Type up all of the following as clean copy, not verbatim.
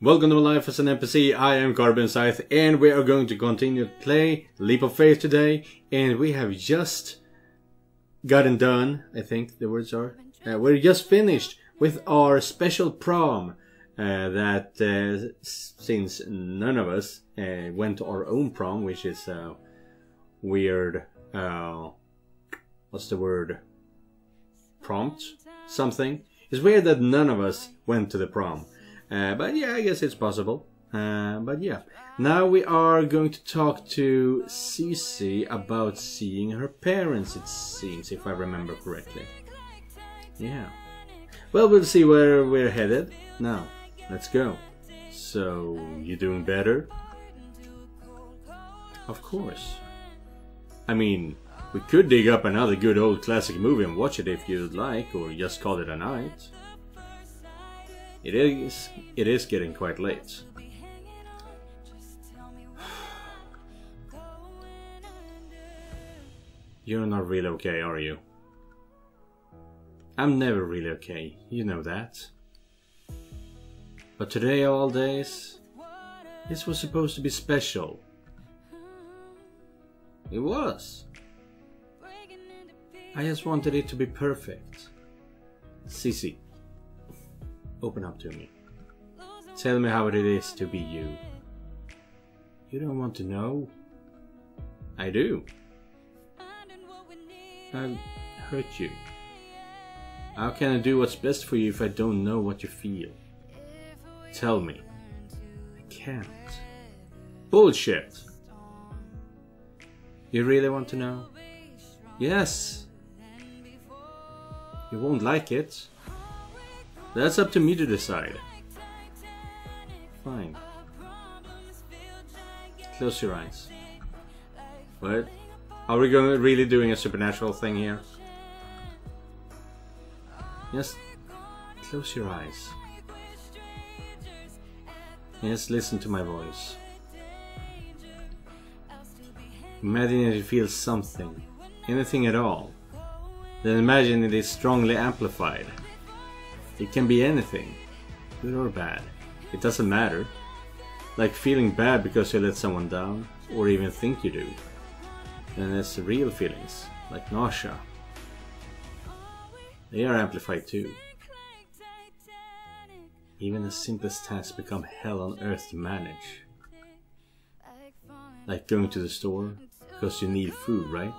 Welcome to my life as an NPC. I am Scythe, and we are going to continue to play Leap of Faith today. And we have just gotten done, I think the words are. We're just finished with our special prom. Since none of us went to our own prom, which is weird. What's the word? Prompt? Something. It's weird that none of us went to the prom. But yeah, I guess it's possible. But yeah, now we are going to talk to Cece about seeing her parents, it seems, if I remember correctly. Yeah. Well, we'll see where we're headed. Now, let's go. So, you doing better? Of course. I mean, we could dig up another good old classic movie and watch it if you'd like, or just call it a night. It is getting quite late. You're not really okay, are you? I'm never really okay, you know that. But today of all days, this was supposed to be special. It was. I just wanted it to be perfect. Cece, open up to me. Tell me how it is to be you. You don't want to know? I do. I hurt you. How can I do what's best for you if I don't know what you feel? Tell me. I can't. Bullshit! You really want to know? Yes. You won't like it. That's up to me to decide. Fine. Close your eyes. What? Are we really doing a supernatural thing here? Yes. Close your eyes. Yes, listen to my voice. Imagine that you feel something. Anything at all. Then imagine it is strongly amplified. It can be anything, good or bad. It doesn't matter. Like feeling bad because you let someone down, or even think you do. Then there's real feelings, like nausea. They are amplified too. Even the simplest tasks become hell on earth to manage. Like going to the store, because you need food, right?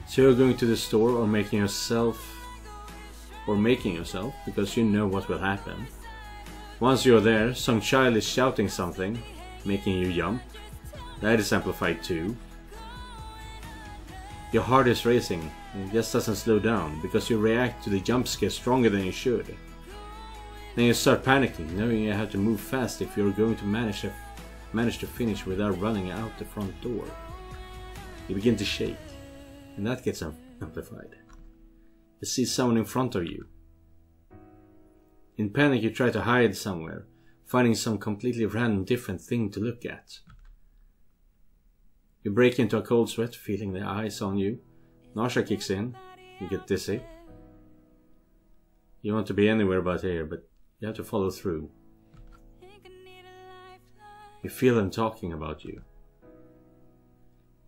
So you're going to the store or making yourself because you know what will happen. Once you're there, some child is shouting something, making you jump. That is amplified too. Your heart is racing, and it just doesn't slow down because you react to the jump scare stronger than you should. Then you start panicking, knowing you have to move fast if you're going to manage to finish without running out the front door. You begin to shake, and that gets amplified. You see someone in front of you. In panic you try to hide somewhere, finding some completely random different thing to look at. You break into a cold sweat, feeling the eyes on you. Nausea kicks in, you get dizzy. You want to be anywhere but here, but you have to follow through. You feel them talking about you.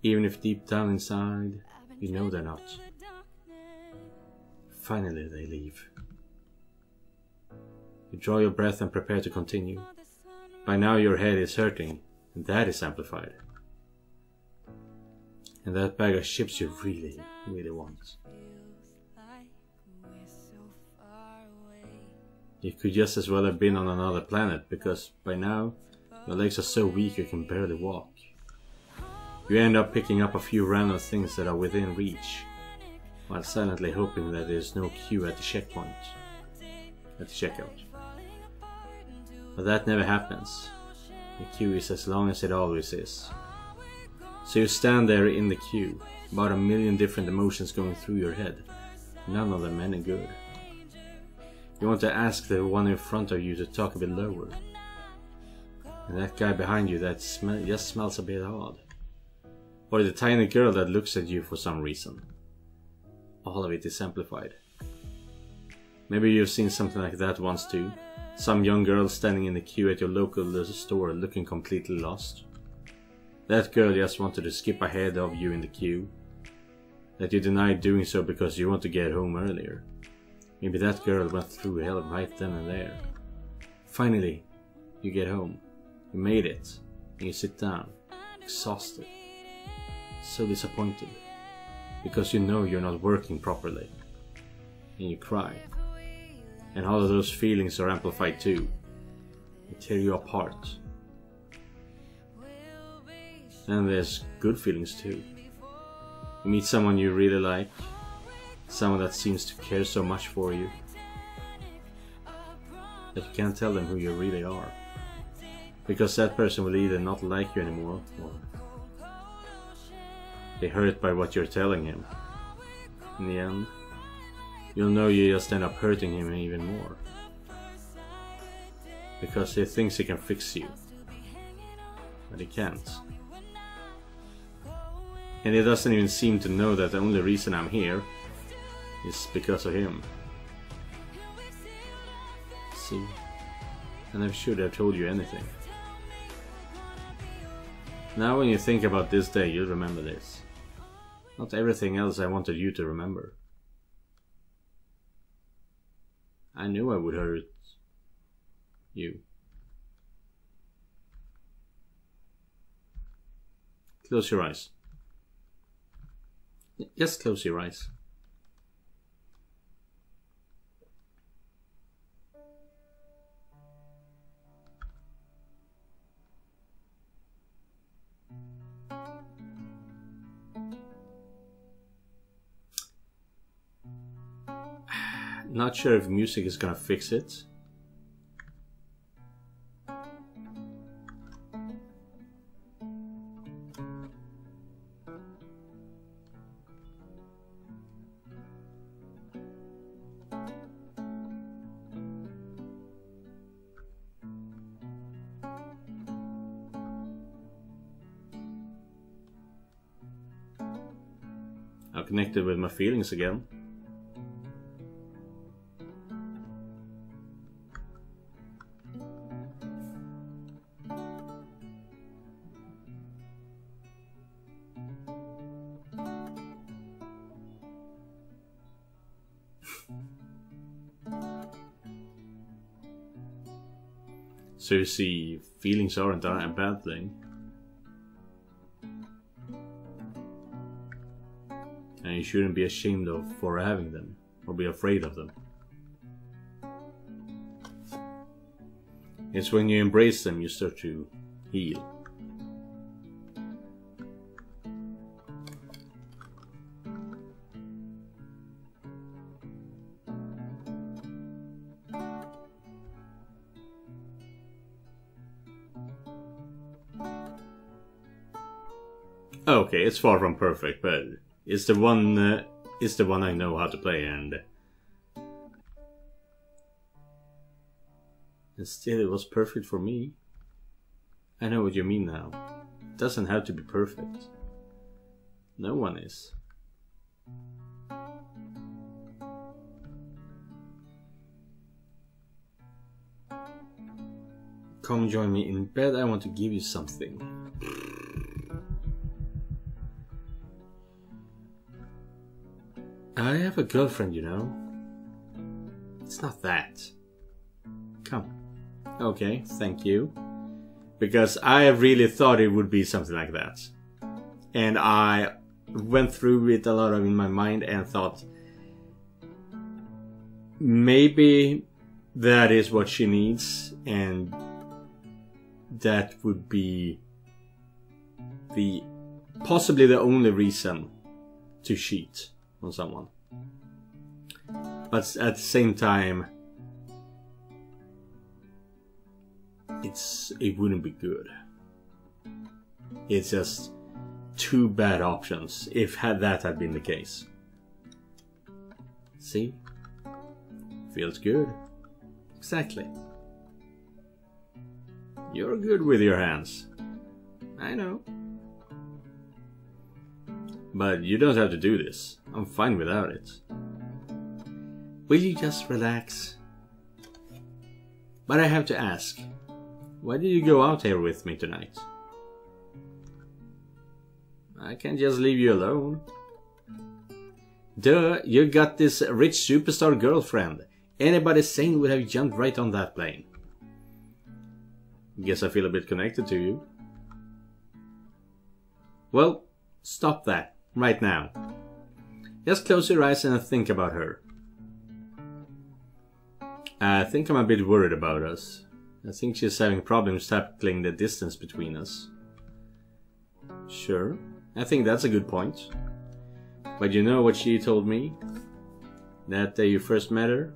Even if deep down inside, you know they're not. Finally they leave. You draw your breath and prepare to continue. By now your head is hurting, and that is amplified. And that bag of chips you really, really want. You could just as well have been on another planet, because by now your legs are so weak you can barely walk. You end up picking up a few random things that are within reach, while silently hoping that there is no queue at the checkpoint, at the checkout. But that never happens. The queue is as long as it always is. So you stand there in the queue, about 1,000,000 different emotions going through your head, none of them any good. You want to ask the one in front of you to talk a bit lower. And that guy behind you that just smells a bit odd. Or the tiny girl that looks at you for some reason. All of it is amplified. Maybe you've seen something like that once too. Some young girl standing in the queue at your local store looking completely lost. That girl just wanted to skip ahead of you in the queue. That you denied doing so because you want to get home earlier. Maybe that girl went through hell right then and there. Finally, you get home. You made it. And you sit down, exhausted. So disappointed. Because you know you're not working properly. And you cry. And all of those feelings are amplified too. They tear you apart. And there's good feelings too. You meet someone you really like. Someone that seems to care so much for you. That you can't tell them who you really are. Because that person will either not like you anymore, or they're hurt by what you're telling him. In the end, you'll know you just end up hurting him even more. Because he thinks he can fix you. But he can't. And he doesn't even seem to know that the only reason I'm here is because of him. See? And I should have told you anything. Now when you think about this day, you'll remember this. Not everything else I wanted you to remember. I knew I would hurt you. Close your eyes. Just close your eyes. Not sure if music is gonna fix it. I'm connected with my feelings again. So you see, feelings aren't a bad thing. And you shouldn't be ashamed for having them, or be afraid of them. It's when you embrace them you start to heal. Okay, it's far from perfect, but it's the one I know how to play, and still it was perfect for me. I know what you mean now. It doesn't have to be perfect. No one is. Come join me in bed, I want to give you something. I have a girlfriend, you know. It's not that. Come. Okay, thank you. Because I really thought it would be something like that. And I went through it a lot in my mind and thought, maybe that is what she needs, and that would be possibly the only reason to cheat on someone. But at the same time, it wouldn't be good. It's just two bad options if that had been the case. See? Feels good. Exactly. You're good with your hands. I know. But you don't have to do this. I'm fine without it. Will you just relax? But I have to ask, why did you go out here with me tonight? I can't just leave you alone. Duh, you got this rich superstar girlfriend. Anybody sane would have jumped right on that plane. Guess I feel a bit connected to you. Well, stop that, right now. Just close your eyes and think about her. I think I'm a bit worried about us. I think she's having problems tackling the distance between us. Sure, I think that's a good point. But you know what she told me? That day you first met her?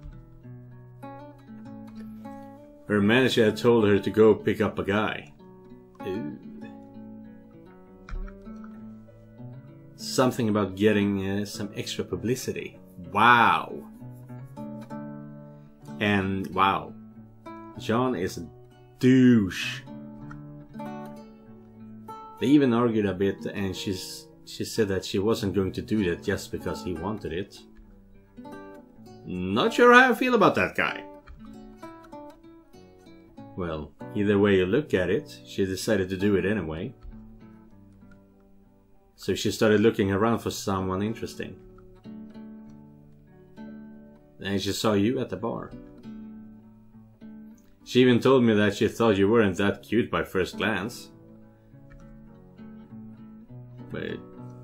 Her manager had told her to go pick up a guy. Ooh. Something about getting some extra publicity. Wow. And wow, John is a douche. They even argued a bit, and she said that she wasn't going to do that just because he wanted it. Not sure how I feel about that guy. Well, either way you look at it, she decided to do it anyway. So she started looking around for someone interesting. And she saw you at the bar. She even told me that she thought you weren't that cute by first glance. But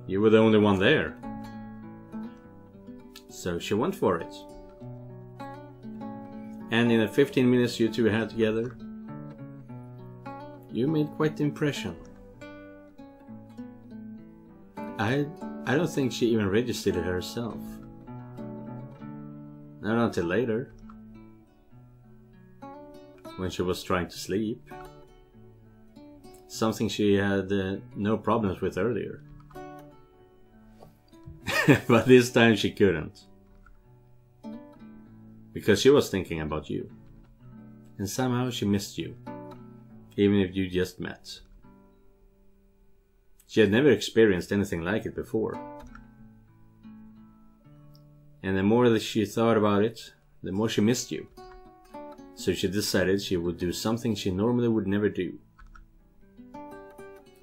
you were the only one there. So she went for it. And in the 15 minutes you two had together, you made quite the impression. I don't think she even registered it herself. Not until later. When she was trying to sleep. Something she had no problems with earlier. But this time she couldn't. Because she was thinking about you. And somehow she missed you. Even if you just met. She had never experienced anything like it before. And the more that she thought about it, the more she missed you. So she decided she would do something she normally would never do.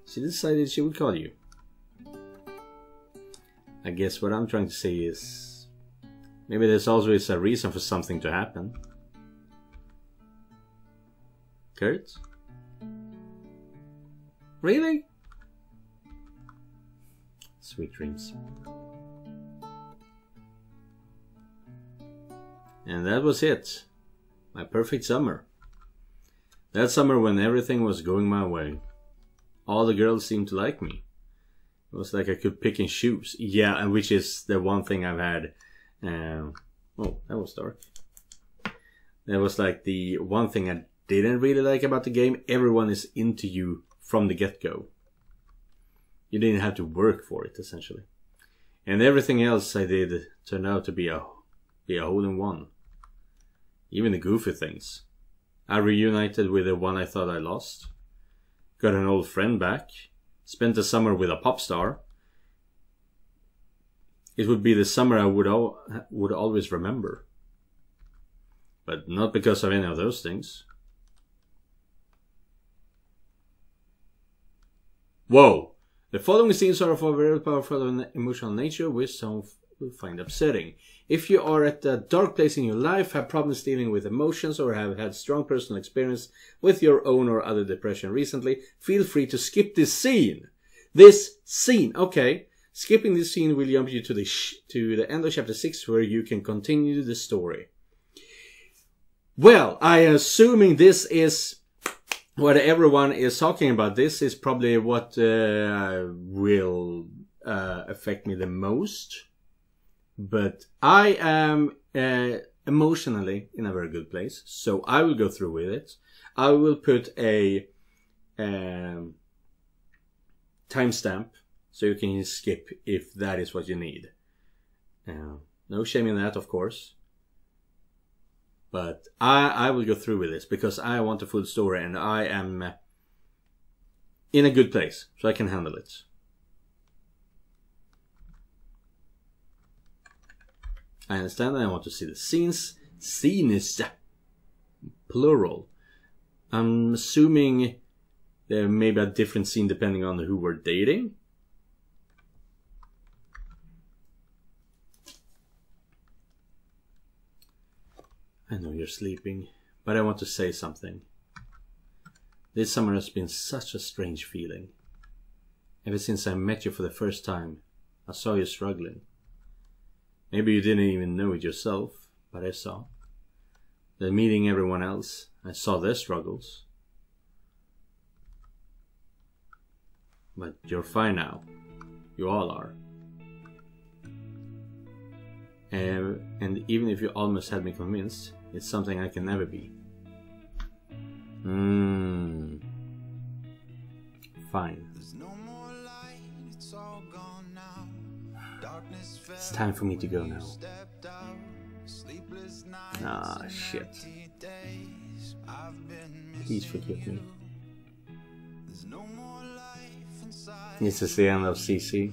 She decided she would call you. I guess what I'm trying to say is, maybe there's always a reason for something to happen. Kurt? Really? Sweet dreams. And that was it. My perfect summer. That summer when everything was going my way. All the girls seemed to like me. It was like I could pick and choose. Yeah, and which is the one thing I've had. Oh, that was dark. That was like the one thing I didn't really like about the game. Everyone is into you from the get-go. You didn't have to work for it, essentially. And everything else I did turned out to be a hole-in-one. Even the goofy things. I reunited with the one I thought I lost. Got an old friend back. Spent the summer with a pop star. It would be the summer I would always remember. But not because of any of those things. Whoa! The following scenes are of a very powerful and emotional nature, which some will find upsetting. If you are at a dark place in your life, have problems dealing with emotions, or have had strong personal experience with your own or other depression recently, feel free to skip this scene. Okay. Skipping this scene will jump you to the end of chapter 6, where you can continue the story. Well, I am assuming this is what everyone is talking about. This is probably what will affect me the most. But I am emotionally in a very good place, so I will go through with it. I will put a timestamp so you can skip if that is what you need. No shame in that, of course. But I will go through with this because I want a full story and I am in a good place, so I can handle it. I understand that I want to see the scenes. plural. I'm assuming there may be a different scene depending on who we're dating. I know you're sleeping, but I want to say something. This summer has been such a strange feeling. Ever since I met you for the first time, I saw you struggling. Maybe you didn't even know it yourself, but I saw. Then meeting everyone else, I saw their struggles. But you're fine now. You all are. And even if you almost had me convinced, it's something I can never be. Fine. It's time for me to go now. Ah, shit. Please forgive me. This is the end of Cece.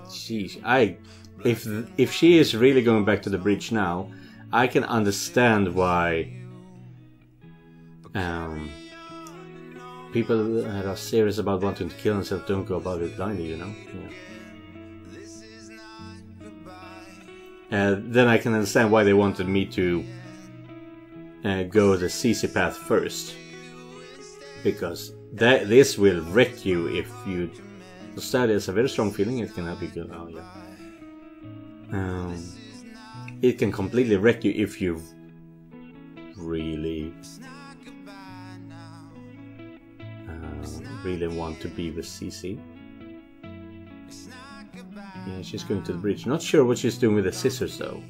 Sheesh, if she is really going back to the bridge now, I can understand why people that are serious about wanting to kill themselves don't go about it blindly, you know? Yeah. Then I can understand why they wanted me to go the Cece path first. Because this will wreck you if you... The study is a very strong feeling, it can help you go... Oh, yeah. It can completely wreck you if you really want to be with Cece. Yeah, she's going to the bridge. Not sure what she's doing with the scissors though.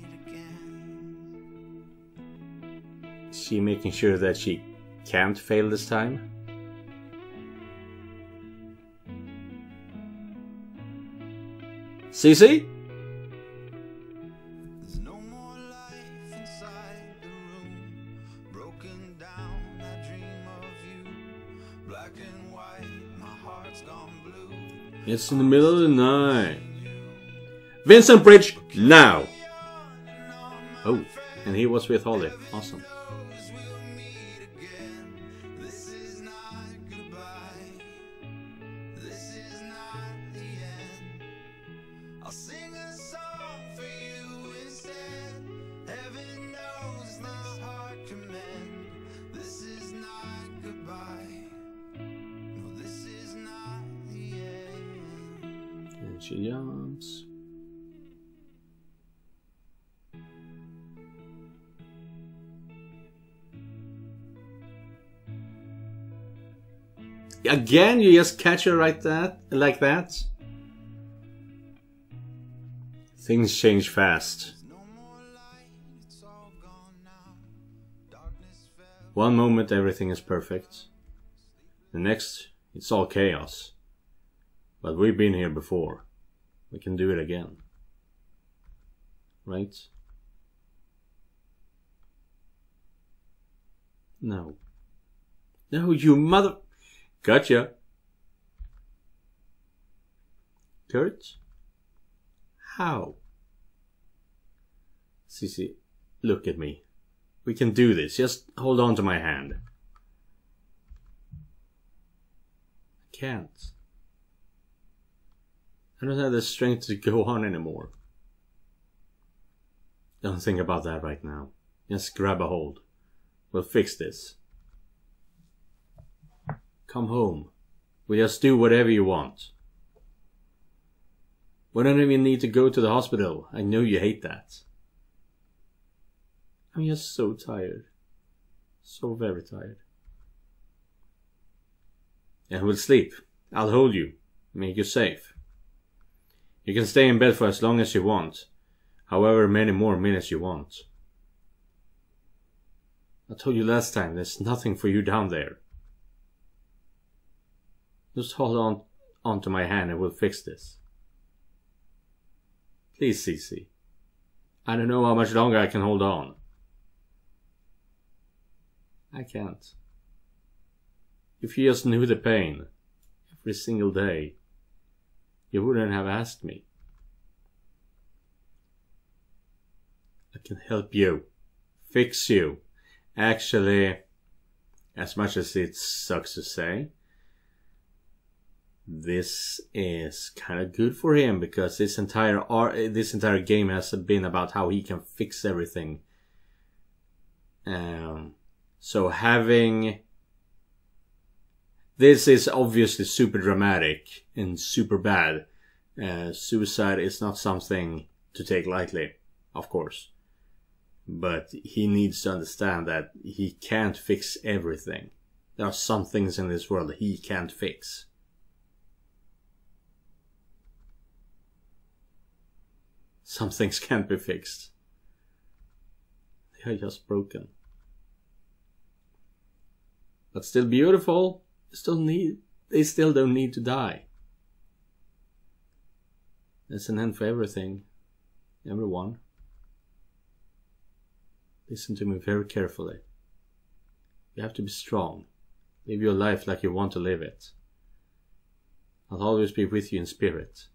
Is she making sure that she can't fail this time? Cece? It's in the middle of the night. Vincent Bridge, now! Oh, and he was with Holly. Awesome. She jumps. Again, you just catch her like that. Things change fast. One moment everything is perfect. The next, it's all chaos. But we've been here before. We can do it again. Right? No. No, you mother... Gotcha. Kurt? How? Cece, look at me. We can do this. Just hold on to my hand. I can't. I don't have the strength to go on anymore. Don't think about that right now. Just grab a hold. We'll fix this. Come home. We just do whatever you want. We don't even need to go to the hospital. I know you hate that. I'm just so tired. So very tired. And we'll sleep. I'll hold you. Make you safe. You can stay in bed for as long as you want. However many more minutes you want. I told you last time, there's nothing for you down there. Just hold on to my hand and we'll fix this. Please, Cece. I don't know how much longer I can hold on. I can't. If you just knew the pain, every single day, you wouldn't have asked me. I can help you fix you. Actually, as much as it sucks to say, this is kind of good for him, because this entire game has been about how he can fix everything. So having... This is obviously super dramatic and super bad. Suicide is not something to take lightly, of course. But he needs to understand that he can't fix everything. There are some things in this world that he can't fix. Some things can't be fixed. They are just broken. But still beautiful. They still don't need to die. There's an end for everything. Everyone. Listen to me very carefully. You have to be strong. Live your life like you want to live it. I'll always be with you in spirit.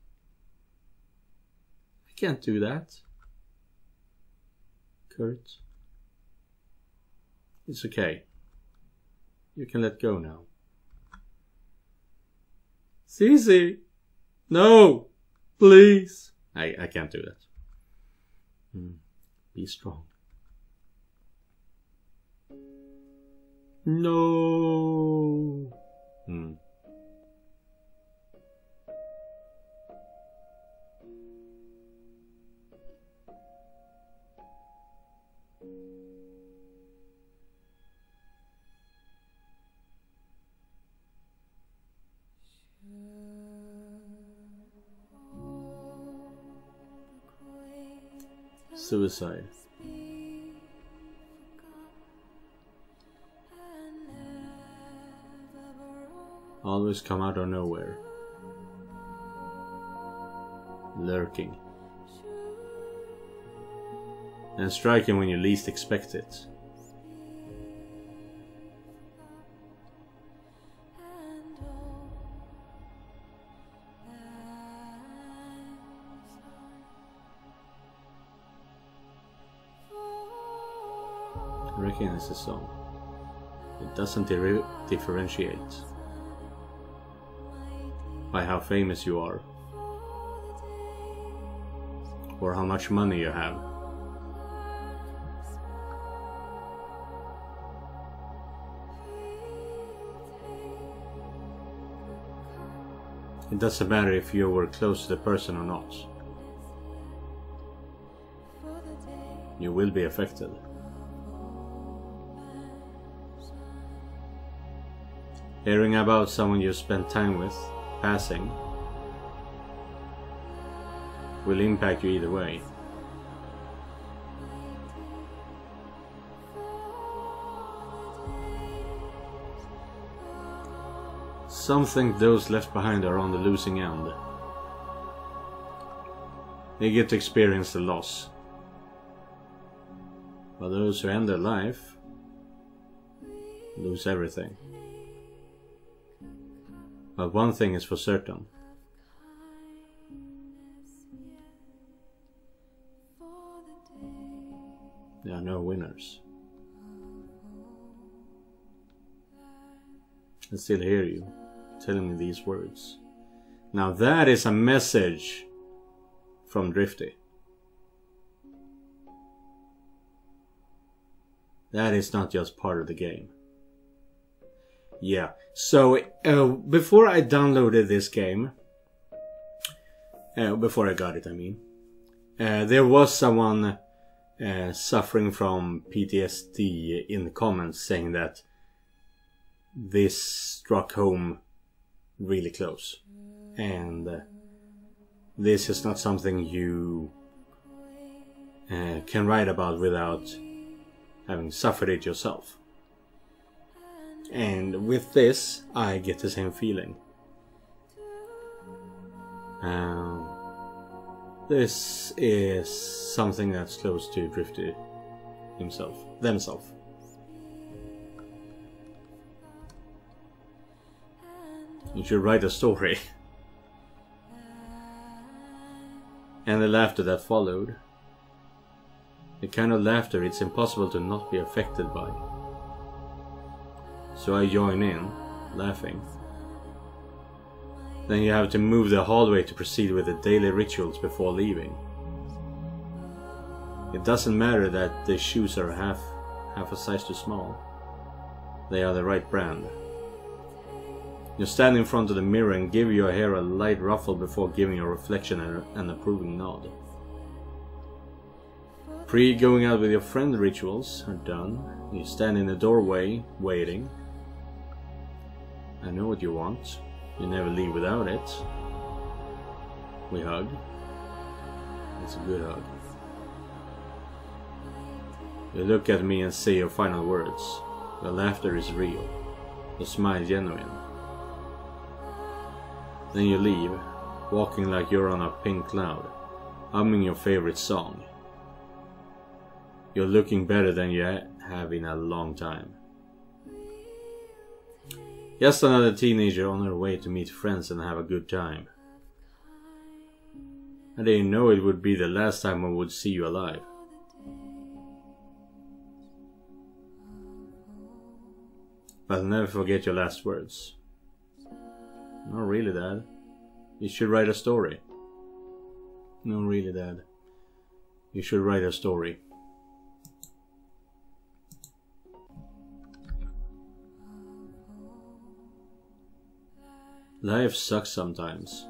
I can't do that. Kurt. It's okay. You can let go now. Cece! No! Please! I can't do that. Be strong. No! Suicide. Always come out of nowhere. Lurking. And striking when you least expect it. Recognize the song. It doesn't differentiate by how famous you are or how much money you have. It doesn't matter if you were close to the person or not. You will be affected. Hearing about someone you spent time with passing will impact you either way. Some think those left behind are on the losing end. They get to experience the loss. But those who end their life lose everything. But one thing is for certain. There are no winners. I still hear you telling me these words. Now that is a message from Drifty. That is not just part of the game. Yeah, so before I downloaded this game, before I got it I mean, there was someone suffering from PTSD in the comments saying that this struck home really close. And this is not something you can write about without having suffered it yourself. And with this, I get the same feeling. This is something that's close to Drifty themselves. You should write a story. And the laughter that followed. The kind of laughter it's impossible to not be affected by. So I join in, laughing. Then you have to move the hallway to proceed with the daily rituals before leaving. It doesn't matter that the shoes are half a size too small. They are the right brand. You stand in front of the mirror and give your hair a light ruffle before giving your reflection an approving nod. Pre-going out with your friend rituals are done. You stand in the doorway, waiting. I know what you want. You never leave without it. We hug. It's a good hug. You look at me and say your final words. Your laughter is real. Your smile genuine. Then you leave, walking like you're on a pink cloud, humming your favorite song. You're looking better than you have in a long time. Just another teenager on her way to meet friends and have a good time. I didn't know it would be the last time I would see you alive. But I'll never forget your last words. Not really, Dad. You should write a story. No, really, Dad. You should write a story. Life sucks sometimes.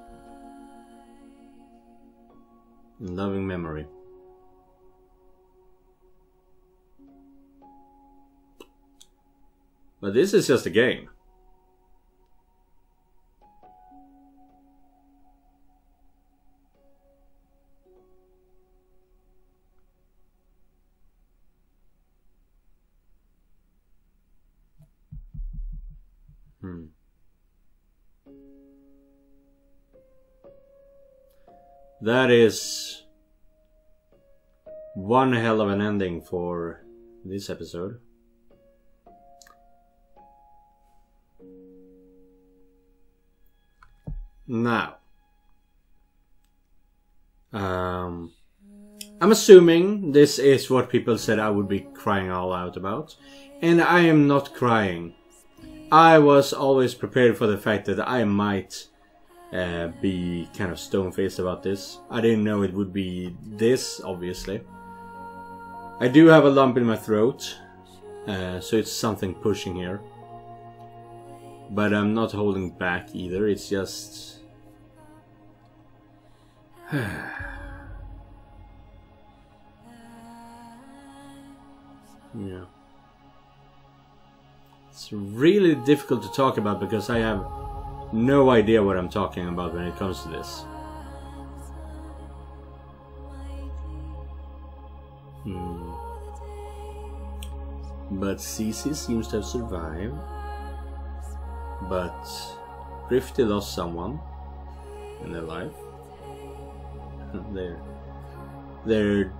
In loving memory. But this is just a game. That is one hell of an ending for this episode. Now, I'm assuming this is what people said I would be crying all out about, and I am not crying. I was always prepared for the fact that I might be kind of stone-faced about this. I didn't know it would be this, obviously. I do have a lump in my throat, so it's something pushing here. But I'm not holding back either, it's just... yeah. It's really difficult to talk about because I have no idea what I'm talking about when it comes to this. But Cece seems to have survived. But Grifty lost someone in their life. Their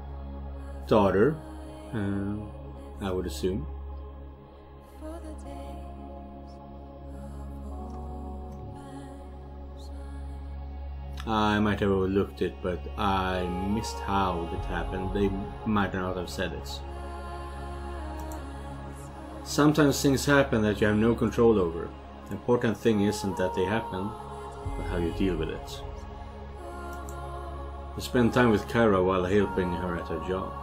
daughter, I would assume. I might have overlooked it, but I missed how it happened. They might not have said it. Sometimes things happen that you have no control over. The important thing isn't that they happen, but how you deal with it. You spend time with Kyra while helping her at her job.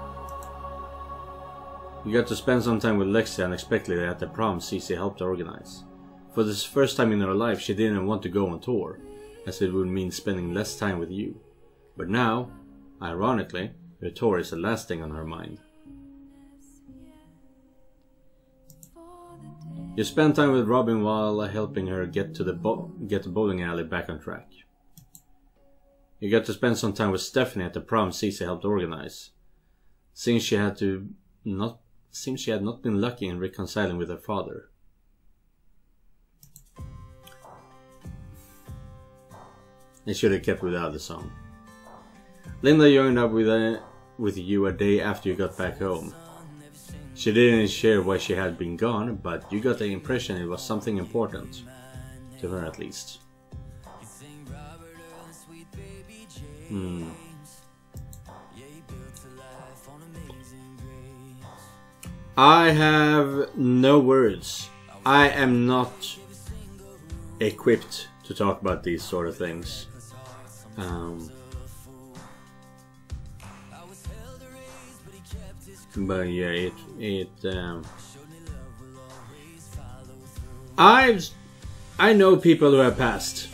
You got to spend some time with Lexi unexpectedly at the prom Cece helped organize. For the first time in her life, she didn't want to go on tour, as it would mean spending less time with you. But now, ironically, her tour is the last thing on her mind. You spend time with Robin while helping her get the bowling alley back on track. You got to spend some time with Stephanie at the prom Cece helped organize. Since she had not been lucky in reconciling with her father. They should have kept without the song. Linda joined up with you a day after you got back home. She didn't share why she had been gone, but you got the impression it was something important. To her at least. I have no words. I am not equipped to talk about these sort of things. But yeah, I know people who have passed.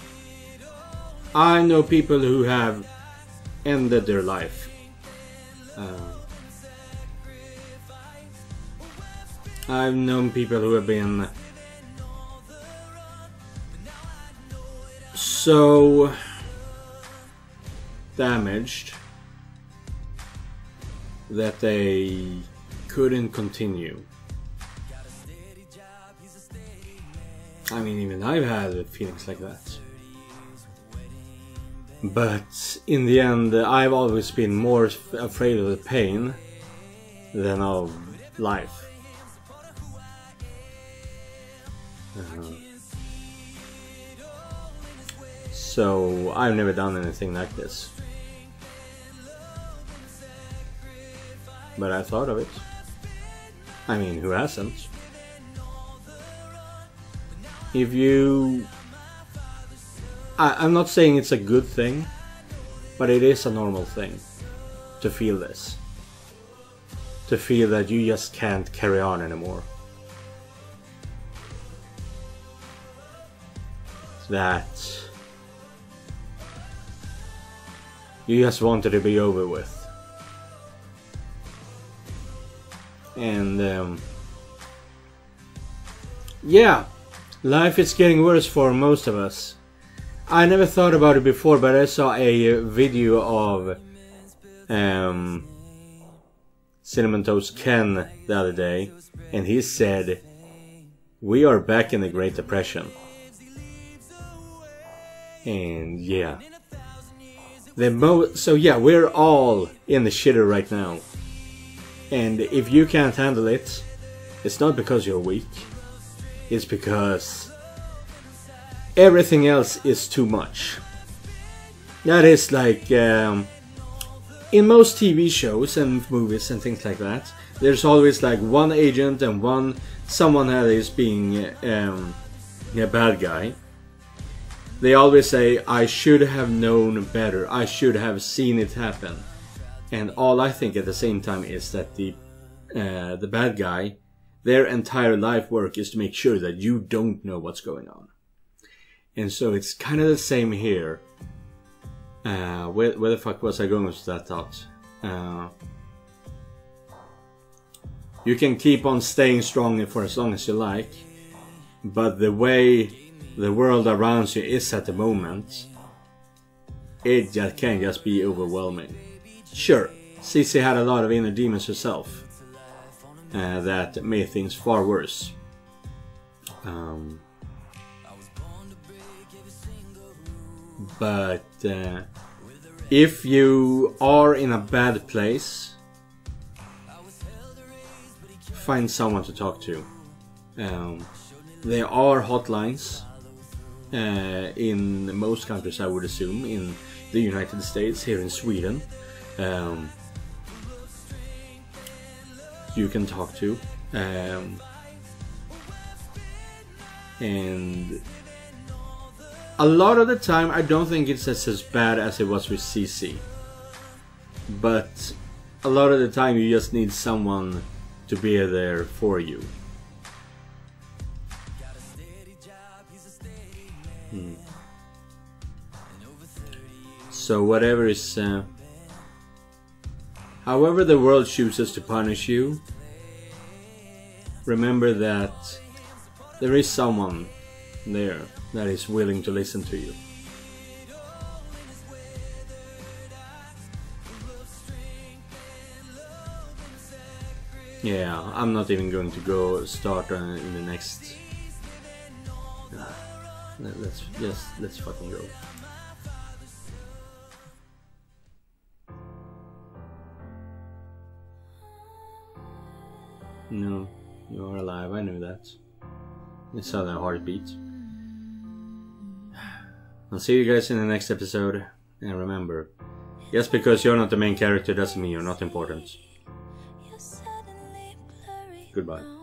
I know people who have ended their life. I've known people who have been so damaged that they couldn't continue. I mean, even I've had feelings like that. But in the end, I've always been more afraid of the pain than of life. So I've never done anything like this. But I thought of it. I mean, who hasn't? If you... I'm not saying it's a good thing, but it is a normal thing to feel this. To feel that you just can't carry on anymore. That you just wanted to be over with. And yeah, life is getting worse for most of us. I never thought about it before, but I saw a video of Cinnamon Toast Ken the other day, and he said, "We are back in the Great Depression." And yeah, so yeah, we're all in the shitter right now. And if you can't handle it, it's not because you're weak. It's because everything else is too much. That is like in most TV shows and movies and things like that, there's always like one agent and someone that is being a bad guy. They always say, "I should have known better. I should have seen it happen." And all I think at the same time is that the bad guy, their entire life work is to make sure that you don't know what's going on. And so it's kind of the same here. Where the fuck was I going with that thought? You can keep on staying strong for as long as you like, but the way the world around you is at the moment, it just can just be overwhelming. Sure, Cece had a lot of inner demons herself that made things far worse. But if you are in a bad place, find someone to talk to. There are hotlines in most countries, I would assume, in the United States, here in Sweden. You can talk to, and a lot of the time I don't think it's as bad as it was with Cece, but a lot of the time you just need someone to be there for you. So whatever is however the world chooses to punish you, remember that there is someone there that is willing to listen to you. Yeah, I'm not even going to go start in the next. Let's fucking go. No, you are alive, I knew that. I saw that heartbeat. I'll see you guys in the next episode, and remember, just because you're not the main character doesn't mean you're not important. Goodbye.